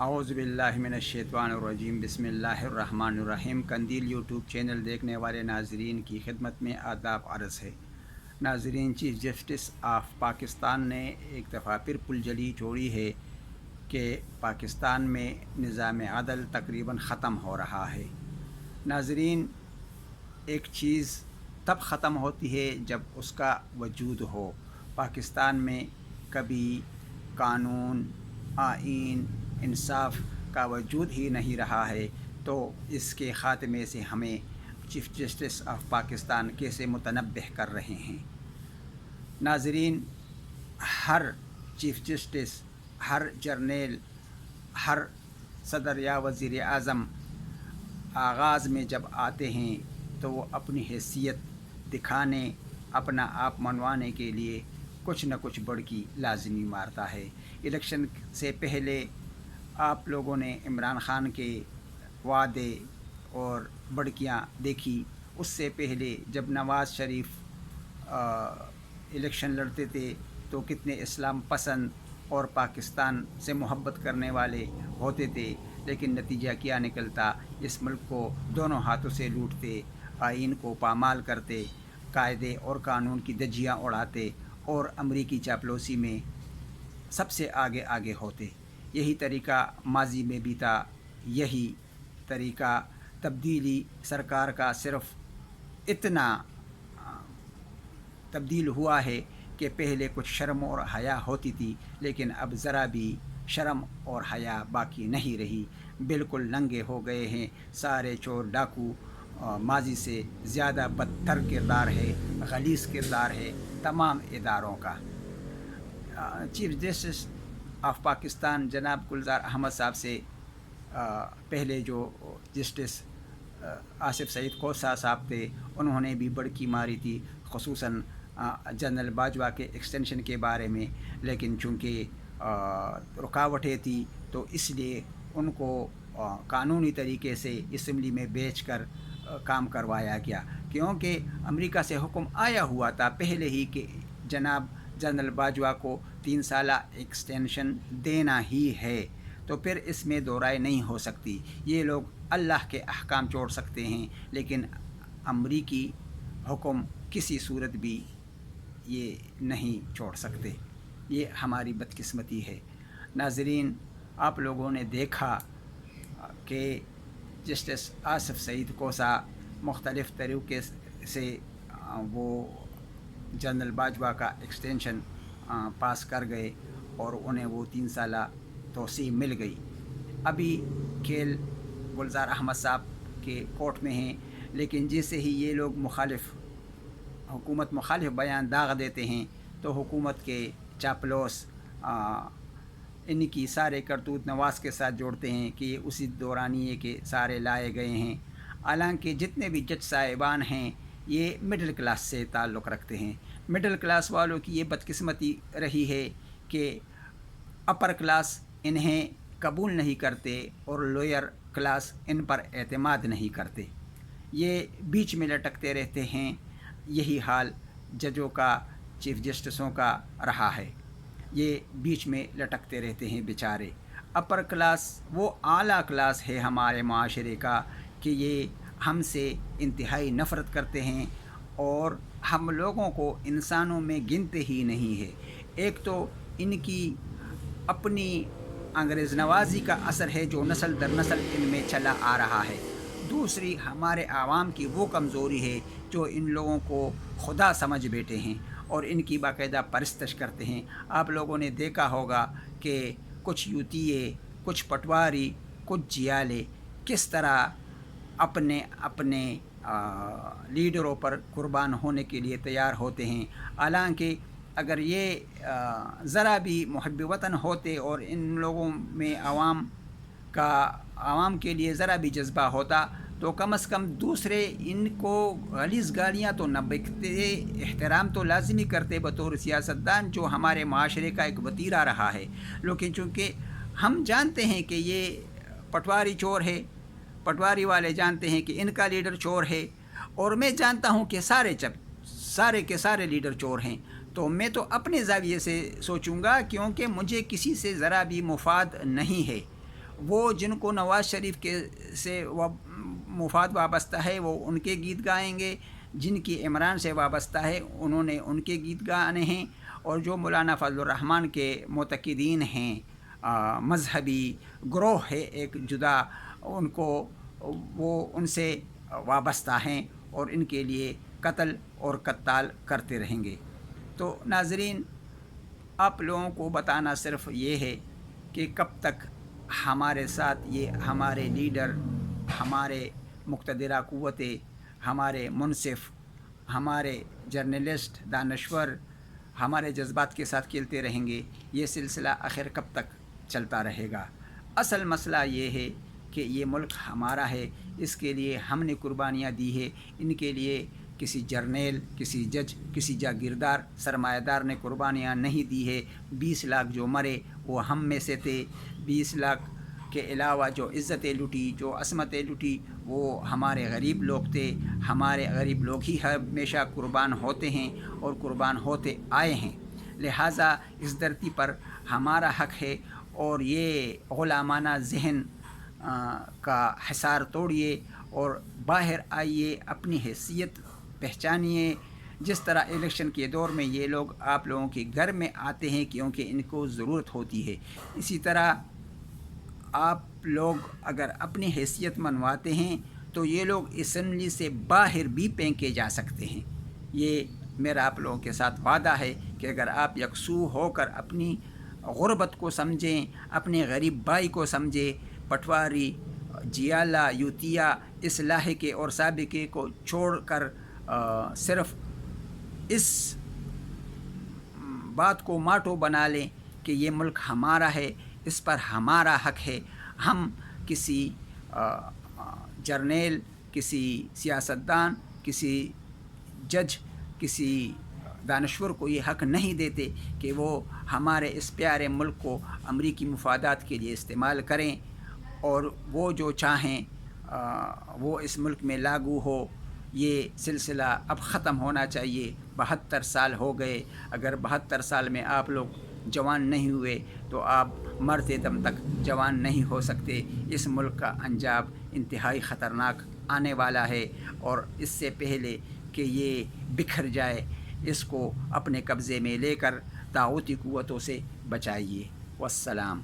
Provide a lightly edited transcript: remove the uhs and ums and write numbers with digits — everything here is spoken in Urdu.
اعوذ باللہ من الشیطان الرجیم بسم اللہ الرحمن الرحیم۔ قندیل یوٹیوب چینل دیکھنے والے ناظرین کی خدمت میں آداب عرض ہے۔ ناظرین، چیف جسٹس آف پاکستان نے ایک دفعہ پھر پلجلی چھوڑی ہے کہ پاکستان میں نظام عدل تقریباً ختم ہو رہا ہے۔ ناظرین، ایک چیز تب ختم ہوتی ہے جب اس کا وجود ہو۔ پاکستان میں کبھی قانون، آئین، انصاف کا وجود ہی نہیں رہا ہے، تو اس کے خاتمے سے ہمیں چیف جسٹس آف پاکستان کیسے متنبہ کر رہے ہیں۔ ناظرین، ہر چیف جسٹس، ہر جرنیل، ہر صدر یا وزیر اعظم آغاز میں جب آتے ہیں تو وہ اپنی حیثیت دکھانے، اپنا آپ منوانے کے لیے کچھ نہ کچھ بڑکی لازمی مارتا ہے۔ الیکشن سے پہلے آپ لوگوں نے عمران خان کے وعدے اور بڑکیاں دیکھی۔ اس سے پہلے جب نواز شریف الیکشن لڑتے تھے تو کتنے اسلام پسند اور پاکستان سے محبت کرنے والے ہوتے تھے، لیکن نتیجہ کیا نکلتا؟ اس ملک کو دونوں ہاتھوں سے لوٹتے، آئین کو پامال کرتے، قاعدے اور قانون کی دھجیاں اڑاتے اور امریکی چاپلوسی میں سب سے آگے ہوتے۔ یہی طریقہ ماضی میں بھی تھا، یہی طریقہ تبدیلی سرکار کا صرف اتنا تبدیل ہوا ہے کہ پہلے کچھ شرم اور حیا ہوتی تھی، لیکن اب ذرا بھی شرم اور حیا باقی نہیں رہی۔ بالکل ننگے ہو گئے ہیں سارے چور ڈاکو۔ ماضی سے زیادہ بدتر کردار ہے، غلیظ کردار ہے تمام اداروں کا۔ چیف جسٹس آف پاکستان جناب گلزار احمد صاحب سے پہلے جو جسٹس آصف سعید کوسہ صاحب تھے، انہوں نے بھی بڑکی ماری تھی، خصوصاً جنرل باجوہ کے ایکسٹینشن کے بارے میں، لیکن چونکہ رکاوٹیں تھی تو اس لیے ان کو قانونی طریقے سے اسمبلی میں بیچ کر کام کروایا گیا، کیونکہ امریکہ سے حکم آیا ہوا تھا پہلے ہی کہ جناب جنرل باجوہ کو 3 سالہ ایکسٹینشن دینا ہی ہے، تو پھر اس میں دو رائے نہیں ہو سکتی۔ یہ لوگ اللہ کے احکام چھوڑ سکتے ہیں، لیکن امریکی حکم کسی صورت بھی یہ نہیں چھوڑ سکتے۔ یہ ہماری بدقسمتی ہے۔ ناظرین، آپ لوگوں نے دیکھا کہ جسٹس آصف سعید کوسہ مختلف طریقے سے وہ جنرل باجوہ کا ایکسٹینشن پاس کر گئے اور انہیں وہ 3 سالہ توسیع مل گئی۔ ابھی کھیل گلزار احمد صاحب کے کورٹ میں ہیں، لیکن جیسے ہی یہ لوگ حکومت مخالف بیان داغ دیتے ہیں تو حکومت کے چاپلوس ان کی سارے کرتوت نواز کے ساتھ جوڑتے ہیں کہ یہ اسی دورانیے کے سارے لائے گئے ہیں۔ حالانکہ جتنے بھی جج صاحبان ہیں یہ مڈل کلاس سے تعلق رکھتے ہیں۔ مڈل کلاس والوں کی یہ بدقسمتی رہی ہے کہ اپر کلاس انہیں قبول نہیں کرتے اور لوئر کلاس ان پر اعتماد نہیں کرتے۔ یہ بیچ میں لٹکتے رہتے ہیں۔ یہی حال ججوں کا، چیف جسٹسوں کا رہا ہے۔ یہ بیچ میں لٹکتے رہتے ہیں بیچارے۔ اپر کلاس وہ اعلیٰ کلاس ہے ہمارے معاشرے کا کہ یہ ہم سے انتہائی نفرت کرتے ہیں اور ہم لوگوں کو انسانوں میں گنتے ہی نہیں ہے۔ ایک تو ان کی اپنی انگریز نوازی کا اثر ہے جو نسل در نسل ان میں چلا آ رہا ہے۔ دوسری ہمارے عوام کی وہ کمزوری ہے جو ان لوگوں کو خدا سمجھ بیٹھے ہیں اور ان کی باقاعدہ پرستش کرتے ہیں۔ آپ لوگوں نے دیکھا ہوگا کہ کچھ یوتیے، کچھ پٹواری، کچھ جیالے کس طرح اپنے لیڈروں پر قربان ہونے کے لیے تیار ہوتے ہیں، حالانکہ اگر یہ ذرا بھی محب وطن ہوتے اور ان لوگوں میں عوام کے لیے ذرا بھی جذبہ ہوتا تو کم از کم دوسرے ان کو غلیظ گالیاں تو نہ بکتے، احترام تو لازمی کرتے بطور سیاستدان جو ہمارے معاشرے کا ایک وتیرہ رہا ہے۔ لیکن چونکہ ہم جانتے ہیں کہ یہ پٹواری چور ہے، پٹواری والے جانتے ہیں کہ ان کا لیڈر چور ہے، اور میں جانتا ہوں کہ سارے کے سارے لیڈر چور ہیں، تو میں تو اپنے زاویے سے سوچوں گا، کیونکہ مجھے کسی سے ذرا بھی مفاد نہیں ہے۔ وہ جن کو نواز شریف کے سے مفاد وابستہ ہے وہ ان کے گیت گائیں گے، جن کی عمران سے وابستہ ہے انہوں نے ان کے گیت گانے ہیں، اور جو مولانا فضل الرحمن کے معتقدین ہیں، مذہبی گروہ ہے ایک جدا، ان کو وہ ان سے وابستہ ہیں اور ان کے لیے قتل اور قتال کرتے رہیں گے۔ تو ناظرین، آپ لوگوں کو بتانا صرف یہ ہے کہ کب تک ہمارے ساتھ یہ ہمارے لیڈر، ہمارے مقتدرہ قوتیں، ہمارے منصف، ہمارے جرنلسٹ، دانشور ہمارے جذبات کے ساتھ کھیلتے رہیں گے، یہ سلسلہ آخر کب تک چلتا رہے گا؟ اصل مسئلہ یہ ہے کہ یہ ملک ہمارا ہے، اس کے لیے ہم نے قربانیاں دی ہے، ان کے لیے کسی جرنیل، کسی جج، کسی جاگیردار، سرمایہ دار نے قربانیاں نہیں دی ہے۔ 20 لاکھ جو مرے وہ ہم میں سے تھے، 20 لاکھ کے علاوہ جو عزتیں لٹی، جو عصمتیں لٹی، وہ ہمارے غریب لوگ تھے۔ ہمارے غریب لوگ ہی ہمیشہ قربان ہوتے ہیں اور قربان ہوتے آئے ہیں، لہٰذا اس دھرتی پر ہمارا حق ہے، اور یہ غلامانہ ذہن کا حصار توڑیے اور باہر آئیے، اپنی حیثیت پہچانیے۔ جس طرح الیکشن کے دور میں یہ لوگ آپ لوگوں کے گھر میں آتے ہیں کیونکہ ان کو ضرورت ہوتی ہے، اسی طرح آپ لوگ اگر اپنی حیثیت منواتے ہیں تو یہ لوگ اسمبلی سے باہر بھی پھینکے جا سکتے ہیں۔ یہ میرا آپ لوگوں کے ساتھ وعدہ ہے کہ اگر آپ یکسو ہو کر اپنی غربت کو سمجھیں، اپنے غریب بھائی کو سمجھیں، پٹواری، جیالہ، یوتیا، اس لاحقے اور سابقے کو چھوڑ کر صرف اس بات کو ماٹو بنا لیں کہ یہ ملک ہمارا ہے، اس پر ہمارا حق ہے، ہم کسی جرنیل، کسی سیاستدان، کسی جج، کسی دانشور کو یہ حق نہیں دیتے کہ وہ ہمارے اس پیارے ملک کو امریکی مفادات کے لیے استعمال کریں، اور وہ جو چاہیں وہ اس ملک میں لاگو ہو۔ یہ سلسلہ اب ختم ہونا چاہیے۔ 72 سال ہو گئے، اگر 72 سال میں آپ لوگ جوان نہیں ہوئے تو آپ مرتے دم تک جوان نہیں ہو سکتے۔ اس ملک کا انجام انتہائی خطرناک آنے والا ہے، اور اس سے پہلے کہ یہ بکھر جائے اس کو اپنے قبضے میں لے کر طاغوتی قوتوں سے بچائیے۔ والسلام۔